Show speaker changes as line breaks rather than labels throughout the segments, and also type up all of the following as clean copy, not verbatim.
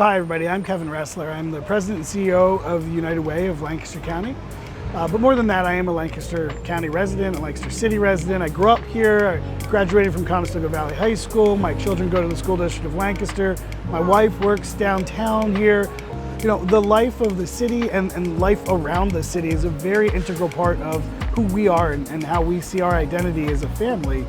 Hi everybody, I'm Kevin Ressler. I'm the President and CEO of the United Way of Lancaster County. But more than that, I am a Lancaster County resident, a Lancaster City resident. I grew up here, I graduated from Conestoga Valley High School. My children go to the school district of Lancaster. My wife works downtown here. You know, the life of the city and life around the city is a very integral part of who we are and how we see our identity as a family.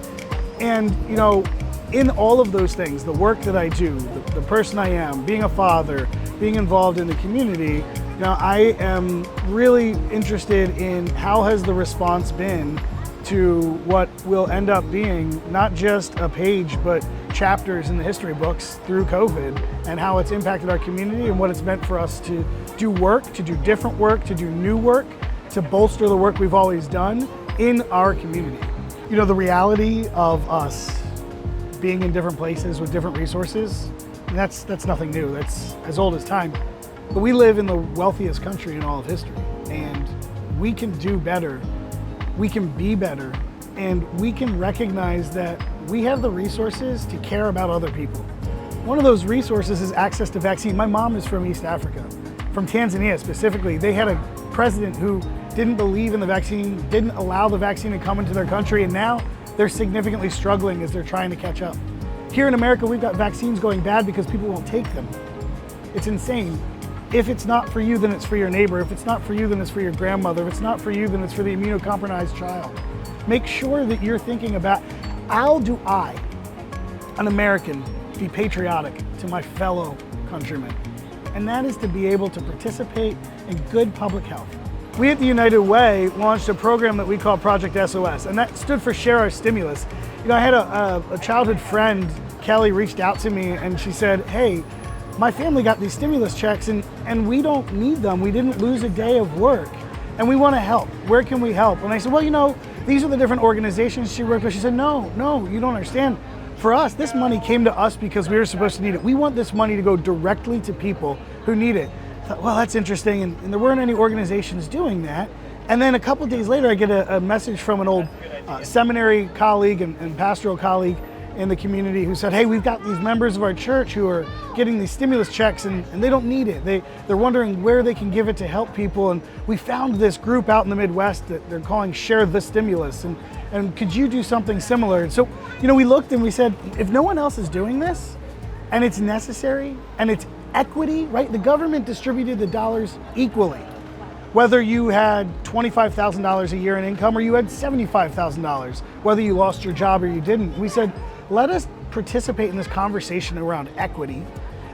And, you know, in all of those things, the work that I do, the person I am, being a father, being involved in the community, you know, I am really interested in how has the response been to what will end up being not just a page, but chapters in the history books through COVID, and how it's impacted our community and what it's meant for us to do work, to do different work, to do new work, to bolster the work we've always done in our community. You know, the reality of us being in different places with different resources, that's nothing new. That's as old as time. But we live in the wealthiest country in all of history, and we can do better, we can be better, and we can recognize that we have the resources to care about other people. One of those resources is access to vaccine. My mom is from East Africa, from Tanzania specifically. They had a president who didn't believe in the vaccine, didn't allow the vaccine to come into their country, and now they're significantly struggling as they're trying to catch up. Here in America, we've got vaccines going bad because people won't take them. It's insane. If it's not for you, then it's for your neighbor. If it's not for you, then it's for your grandmother. If it's not for you, then it's for the immunocompromised child. Make sure that you're thinking about, how do I, an American, be patriotic to my fellow countrymen? And that is to be able to participate in good public health. We at the United Way launched a program that we call Project SOS, and that stood for Share Our Stimulus. You know, I had a childhood friend, Kelly, reached out to me and she said, hey, my family got these stimulus checks and we don't need them. We didn't lose a day of work and we want to help. Where can we help? And I said, well, you know, these are the different organizations she worked with. She said, no, you don't understand. For us, this money came to us because we were supposed to need it. We want this money to go directly to people who need it. I thought, well, that's interesting. And there weren't any organizations doing that. And then a couple of days later, I get a message from an old seminary colleague and pastoral colleague in the community who said, hey, we've got these members of our church who are getting these stimulus checks and they don't need it. They're wondering where they can give it to help people. And we found this group out in the Midwest that they're calling Share the Stimulus. And could you do something similar? And so, you know, we looked and we said, if no one else is doing this and it's necessary and it's equity, right? The government distributed the dollars equally. Whether you had $25,000 a year in income or you had $75,000, whether you lost your job or you didn't, we said, let us participate in this conversation around equity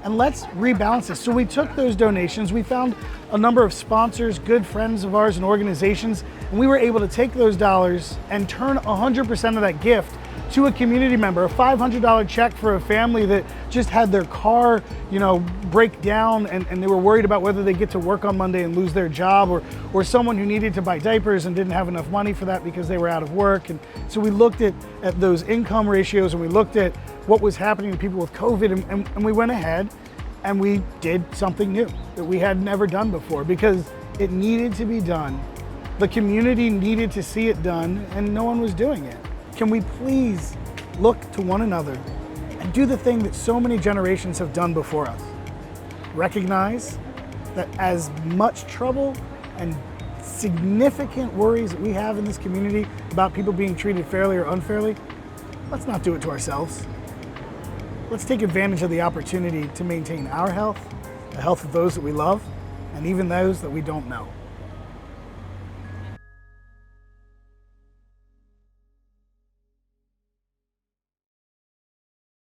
and let's rebalance this. So we took those donations, we found a number of sponsors, good friends of ours and organizations, and we were able to take those dollars and turn 100% of that gift to a community member, a $500 check for a family that just had their car, you know, break down and they were worried about whether they get to work on Monday and lose their job, or someone who needed to buy diapers and didn't have enough money for that because they were out of work. And so we looked at those income ratios and we looked at what was happening to people with COVID and we went ahead and we did something new that we had never done before because it needed to be done. The community needed to see it done and no one was doing it. Can we please look to one another and do the thing that so many generations have done before us? Recognize that as much trouble and significant worries that we have in this community about people being treated fairly or unfairly, let's not do it to ourselves. Let's take advantage of the opportunity to maintain our health, the health of those that we love, and even those that we don't know.